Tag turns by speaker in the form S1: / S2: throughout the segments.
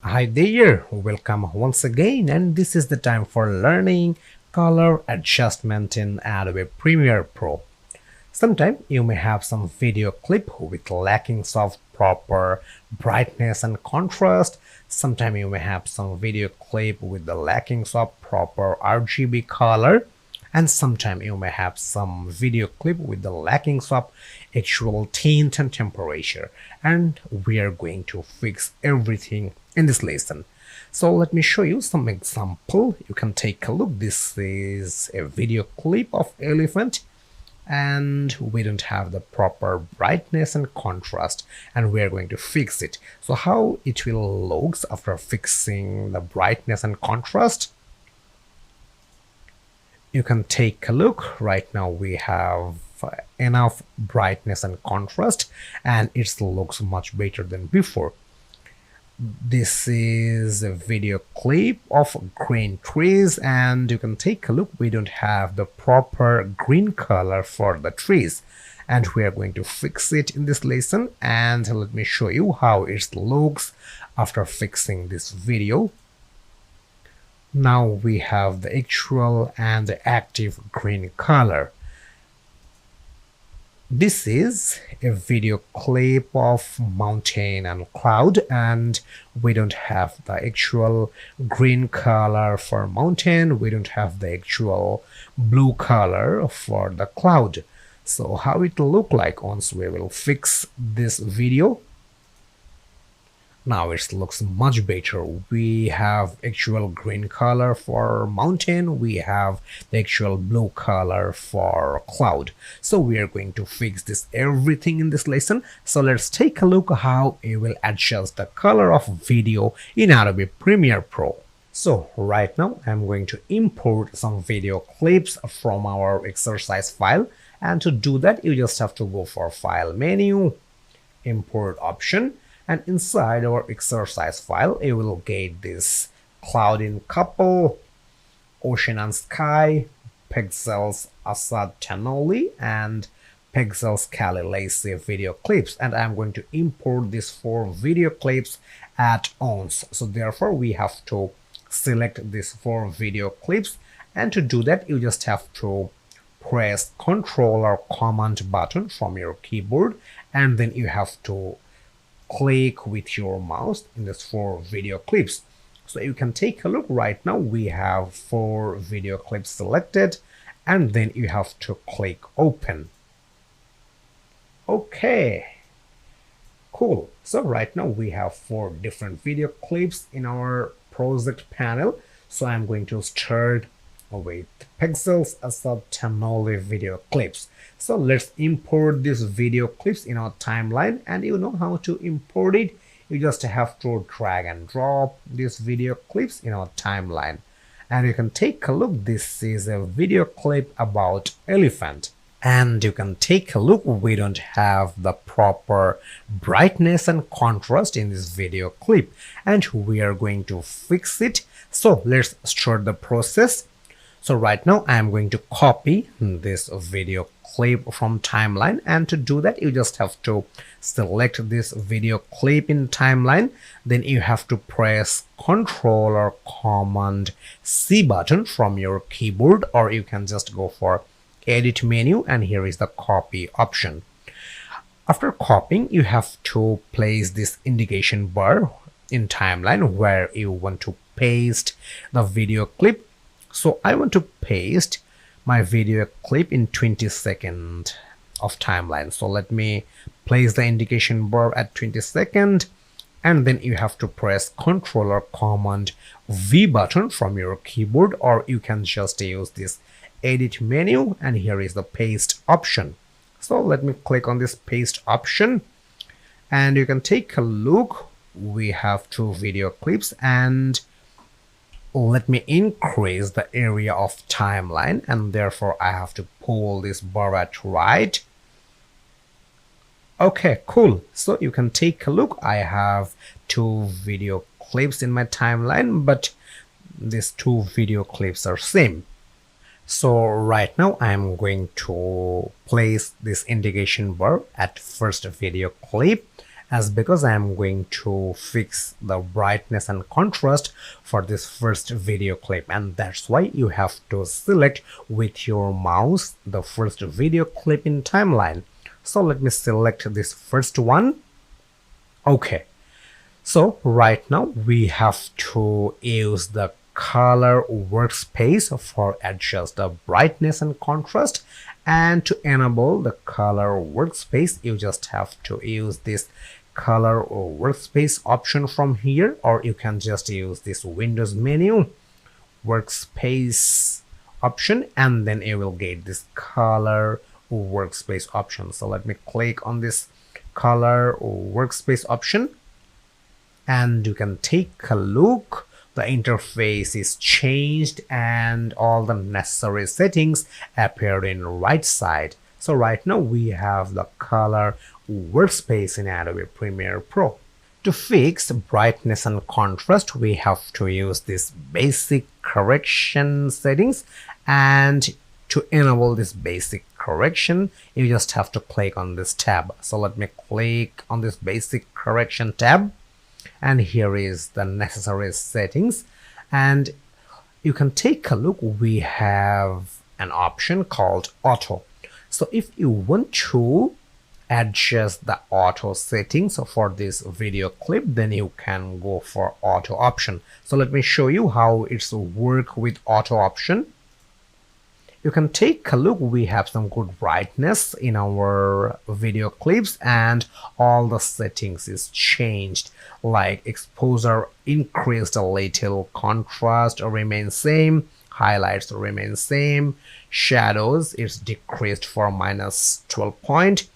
S1: Hi there, welcome once again, and this is the time for learning color adjustment in Adobe Premiere Pro. Sometimes you may have some video clip with lackings of proper brightness and contrast. Sometimes you may have some video clip with the lackings of proper RGB color. And sometimes you may have some video clip with the lackings of actual tint and temperature. And we are going to fix everything in this lesson. So let me show you some example. You can take a look. This is a video clip of elephant and we don't have the proper brightness and contrast, and we are going to fix it. So how it will look after fixing the brightness and contrast, you can take a look. Right now we have enough brightness and contrast and it looks much better than before. This is a video clip of green trees and you can take a look. We don't have the proper green color for the trees and we are going to fix it in this lesson, and let me show you how it looks after fixing this video. Now we have the actual and the active green color. This is a video clip of mountain and cloud and we don't have the actual green color for mountain, we don't have the actual blue color for the cloud. So how it will look like once we will fix this video. Now it looks much better. We have actual green color for mountain, we have the actual blue color for cloud. So we are going to fix this everything in this lesson. So let's take a look how it will adjust the color of video in Adobe Premiere Pro. So right now I'm going to import some video clips from our exercise file, and to do that you just have to go for File menu, Import option, and inside our exercise file you will get this cloud in couple, ocean and sky, pixels Assad Tanoli, and pixels Kali Lacy video clips, and I'm going to import these 4 video clips at once. So therefore we have to select these 4 video clips, and to do that you just have to press Ctrl or Command button from your keyboard, and then you have to click with your mouse in these 4 video clips. So you can take a look. Right now we have 4 video clips selected, and then you have to click open. Okay, cool. So right now we have 4 different video clips in our project panel. So I'm going to start with pixels Assad Tanoli video clips. So let's import these video clips in our timeline, and you know how to import it. You just have to drag and drop these video clips in our timeline, and you can take a look. This is a video clip about elephant, and you can take a look. We don't have the proper brightness and contrast in this video clip, and we are going to fix it. So let's start the process. So right now I am going to copy this video clip from timeline, and to do that you just have to select this video clip in timeline, then you have to press Ctrl or Command C button from your keyboard, or you can just go for edit menu and here is the copy option. After copying you have to place this indication bar in timeline where you want to paste the video clip. So I want to paste my video clip in 20 seconds of timeline. So let me place the indication bar at 20 seconds, and then you have to press Ctrl or Command V button from your keyboard, or you can just use this edit menu and here is the paste option. So let me click on this paste option, and you can take a look. We have 2 video clips, and let me increase the area of timeline, and therefore I have to pull this bar at right. Okay, cool. So you can take a look. I have 2 video clips in my timeline, but these 2 video clips are same. So right now I'm going to place this indication bar at first video clip, as because I am going to fix the brightness and contrast for this first video clip, and that's why you have to select with your mouse the first video clip in timeline. So let me select this first one. Okay, so right now we have to use the color workspace for adjust the brightness and contrast, and to enable the color workspace you just have to use this color workspace option from here, or you can just use this Windows menu workspace option and then you will get this color workspace option. So let me click on this color workspace option and you can take a look. The interface is changed and all the necessary settings appear in right side. So right now we have the color workspace in Adobe Premiere Pro. To fix brightness and contrast, we have to use this basic correction settings, and to enable this basic correction you just have to click on this tab. So let me click on this basic correction tab, and here is the necessary settings, and you can take a look. We have an option called auto. So if you want to adjust the auto settings for this video clip, then you can go for auto option. So let me show you how it's work with auto option. You can take a look. We have some good brightness in our video clips and all the settings is changed, like exposure increased a little, contrast remains same, highlights remain same, shadows is decreased for -12 point,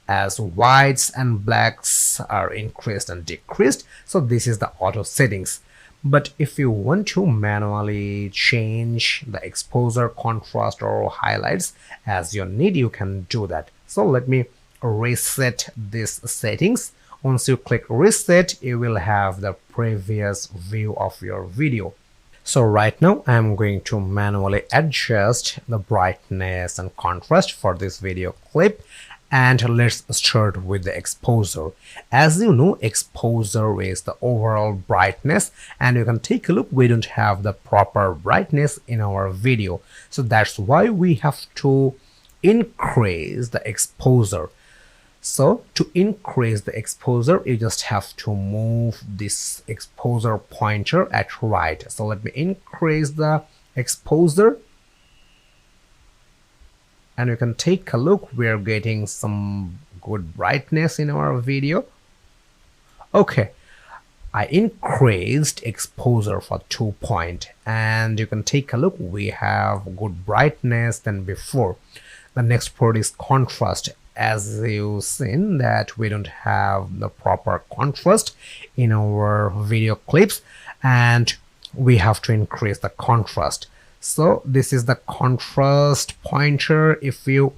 S1: as whites and blacks are increased and decreased. So this is the auto settings. But if you want to manually change the exposure, contrast or highlights as you need, you can do that. So let me reset these settings. Once you click reset, you will have the previous view of your video. So right now I'm going to manually adjust the brightness and contrast for this video clip. And let's start with the exposure. As you know, exposure is the overall brightness, and you can take a look. We don't have the proper brightness in our video, so that's why we have to increase the exposure. So to increase the exposure, you just have to move this exposure pointer at right. So let me increase the exposure, and you can take a look. We're getting some good brightness in our video. Okay, I increased exposure for 2 point, and you can take a look. We have good brightness than before. The next part is contrast. As you've seen that we don't have the proper contrast in our video clips, and we have to increase the contrast. So this is the contrast pointer. If you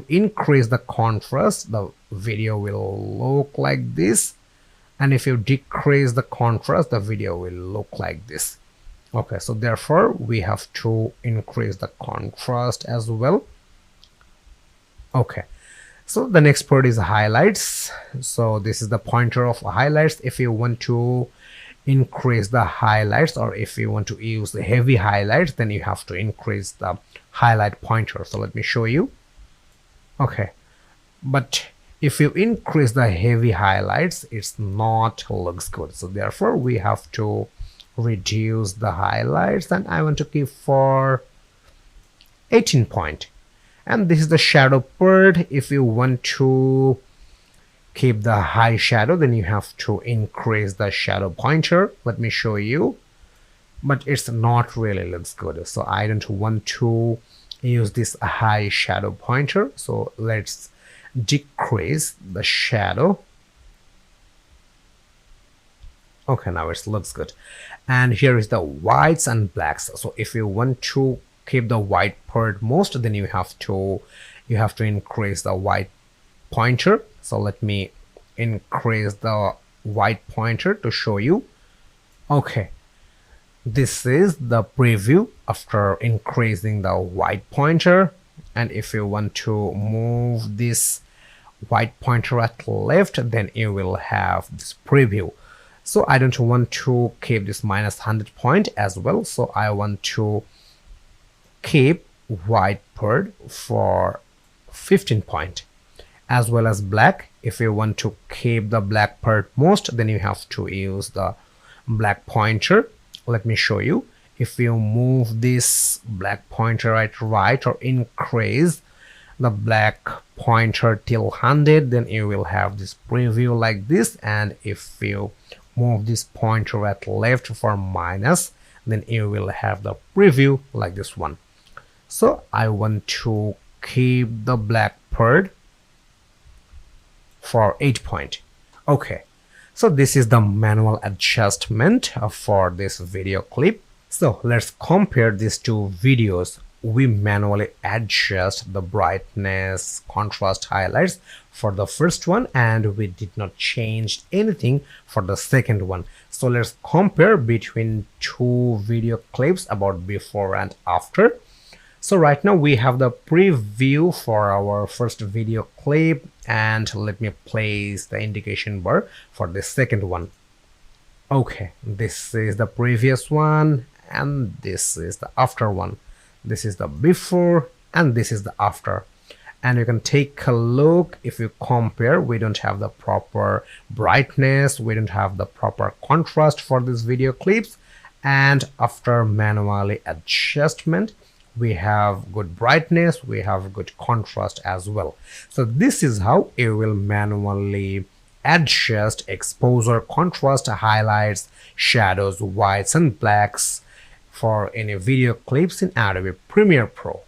S1: increase the contrast, the video will look like this, and if you decrease the contrast, the video will look like this. Okay, so therefore we have to increase the contrast as well. Okay, so the next part is highlights. So this is the pointer of highlights. If you want to increase the highlights, or if you want to use the heavy highlights, then you have to increase the highlight pointer. So let me show you. Okay, but if you increase the heavy highlights, it's not looks good. So therefore we have to reduce the highlights, and I want to keep for 18 point. And this is the shadow part. If you want to keep the high shadow, then you have to increase the shadow pointer. Let me show you. But it's not really looks good, so I don't want to use this high shadow pointer. So let's decrease the shadow. Okay, now it looks good. And here is the whites and blacks. So if you want to keep the white part most, then you have to increase the white pointer. So let me increase the white pointer to show you. Okay, this is the preview after increasing the white pointer. And if you want to move this white pointer at left, then you will have this preview. So I don't want to keep this minus 100 point as well, so I want to keep white part for 15 point, as well as black. If you want to keep the black part most, then you have to use the black pointer. Let me show you. If you move this black pointer at right or increase the black pointer till 100, then you will have this preview like this. And if you move this pointer at left for minus, then you will have the preview like this one. So I want to keep the black part for 8 point. Okay, so this is the manual adjustment for this video clip. So let's compare these two videos. We manually adjust the brightness, contrast, highlights for the first one, and we did not change anything for the second one. So let's compare between two video clips about before and after. So right now we have the preview for our first video clip, and let me place the indication bar for the second one. Okay, this is the previous one and this is the after one. This is the before and this is the after. And you can take a look. If you compare, we don't have the proper brightness, we don't have the proper contrast for these video clips, and after manually adjustment we have good brightness, we have good contrast as well. So this is how you will manually adjust exposure, contrast, highlights, shadows, whites and blacks for any video clips in Adobe Premiere Pro.